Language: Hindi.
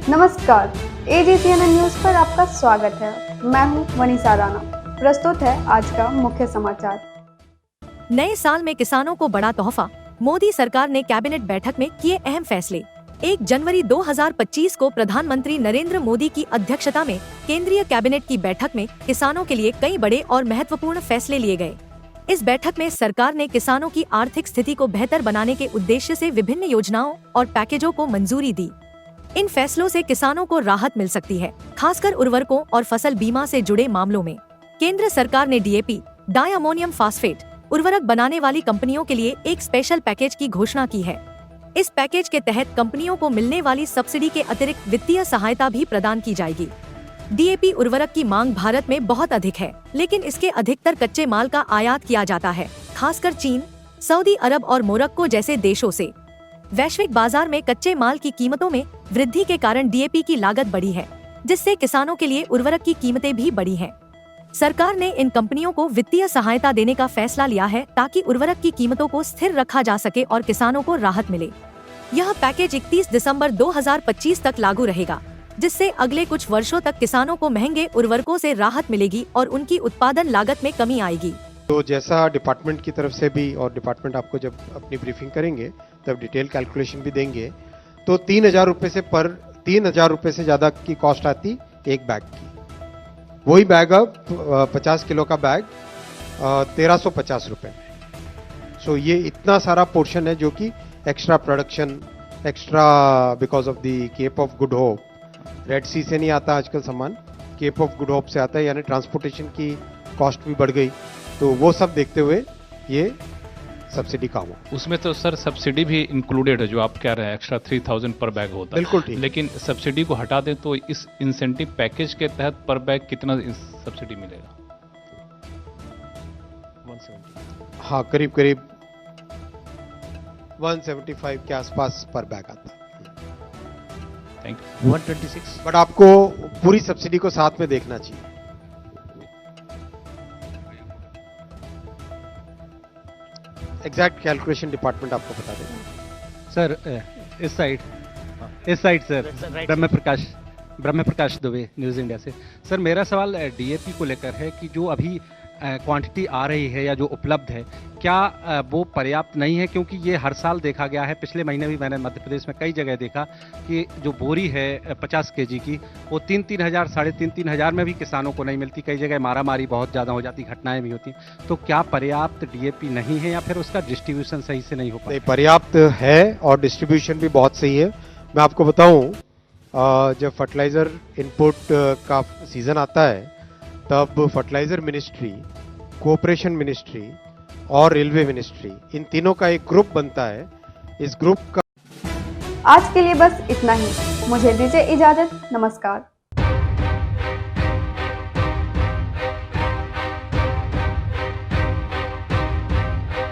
नमस्कार, AGCNN न्यूज पर आपका स्वागत है। मैं हूं वनीसा राणा। प्रस्तुत है आज का मुख्य समाचार। नए साल में किसानों को बड़ा तोहफा, मोदी सरकार ने कैबिनेट बैठक में किए अहम फैसले। 1 जनवरी 2025 को प्रधानमंत्री नरेंद्र मोदी की अध्यक्षता में केंद्रीय कैबिनेट की बैठक में किसानों के लिए कई बड़े और महत्वपूर्ण फैसले लिए गए। इस बैठक में सरकार ने किसानों की आर्थिक स्थिति को बेहतर बनाने के उद्देश्य से विभिन्न योजनाओं और पैकेजों को मंजूरी दी। इन फैसलों से किसानों को राहत मिल सकती है, खासकर उर्वरकों और फसल बीमा से जुड़े मामलों में। केंद्र सरकार ने DAP, डाई अमोनियम फास्फेट उर्वरक बनाने वाली कंपनियों के लिए एक स्पेशल पैकेज की घोषणा की है। इस पैकेज के तहत कंपनियों को मिलने वाली सब्सिडी के अतिरिक्त वित्तीय सहायता भी प्रदान की जाएगी। DAP उर्वरक की मांग भारत में बहुत अधिक है, लेकिन इसके अधिकतर कच्चे माल का आयात किया जाता है, खासकर चीन, सऊदी अरब और मोरक्को जैसे देशों से। वैश्विक बाजार में कच्चे माल की कीमतों में वृद्धि के कारण DAP की लागत बढ़ी है, जिससे किसानों के लिए उर्वरक की कीमतें भी बढ़ी हैं। सरकार ने इन कंपनियों को वित्तीय सहायता देने का फैसला लिया है ताकि उर्वरक की कीमतों को स्थिर रखा जा सके और किसानों को राहत मिले। यह पैकेज 31 दिसंबर 2025 तक लागू रहेगा, जिससे अगले कुछ वर्षों तक किसानों को महंगे उर्वरकों से राहत मिलेगी और उनकी उत्पादन लागत में कमी आएगी। तो जैसा डिपार्टमेंट की तरफ से भी, और डिपार्टमेंट आपको जब अपनी ब्रीफिंग करेंगे तब डिटेल कैलकुलेशन भी देंगे, तो 3,000 रुपए से ज़्यादा की कॉस्ट आती एक बैग की। वही बैग अब 50 किलो का बैग 1,350 रुपए में। सो ये इतना सारा पोर्शन है जो कि extra production, extra because of the Cape of Good Hope, Red Sea से नहीं आता आजकल सामान, केप ऑफ गुड होप से आता है, यानी ट्रांसपोर्टेशन की कॉस्ट भी बढ़ गई। तो वो सब देखते हुए ये सब्सिडी का हुआ। उसमें तो सर सब्सिडी भी इंक्लूडेड है, जो आप कह रहे हैं एक्स्ट्रा 3,000 पर बैग होता है। बिल्कुल ठीक। लेकिन सब्सिडी को हटा दें तो इस इंसेंटिव पैकेज के तहत पर बैग कितना सब्सिडी मिलेगा? 170। हाँ, करीब 175 के आसपास पर बैग आता है। Thank you. 126। बट आपको पूरी सब्सिडी को साथ में देखना चाहिए। एग्जैक्ट कैलकुलेशन डिपार्टमेंट आपको बता देगा। सर इस साइड सर ब्रह्म प्रकाश दुबे, न्यूज़ इंडिया से। सर मेरा सवाल DAP को लेकर है कि जो अभी क्वांटिटी आ रही है या जो उपलब्ध है, क्या वो पर्याप्त नहीं है? क्योंकि ये हर साल देखा गया है, पिछले महीने भी मैंने मध्य प्रदेश में कई जगह देखा कि जो बोरी है 50 kg की, वो 3-3 हज़ार, 3.5 हज़ार में भी किसानों को नहीं मिलती। कई जगह मारामारी बहुत ज़्यादा हो जाती, घटनाएं भी होती। तो क्या पर्याप्त DAP नहीं है या फिर उसका डिस्ट्रीब्यूशन सही से नहीं हो पाता? नहीं, पर्याप्त है और डिस्ट्रीब्यूशन भी बहुत सही है। मैं आपको बताऊं, जब फर्टिलाइजर इनपुट का सीजन आता है तब फर्टिलाइजर मिनिस्ट्री, कोऑपरेशन मिनिस्ट्री और रेलवे मिनिस्ट्री, इन तीनों का एक ग्रुप बनता है। इस ग्रुप का आज के लिए बस इतना ही। मुझे दीजिए इजाजत। नमस्कार।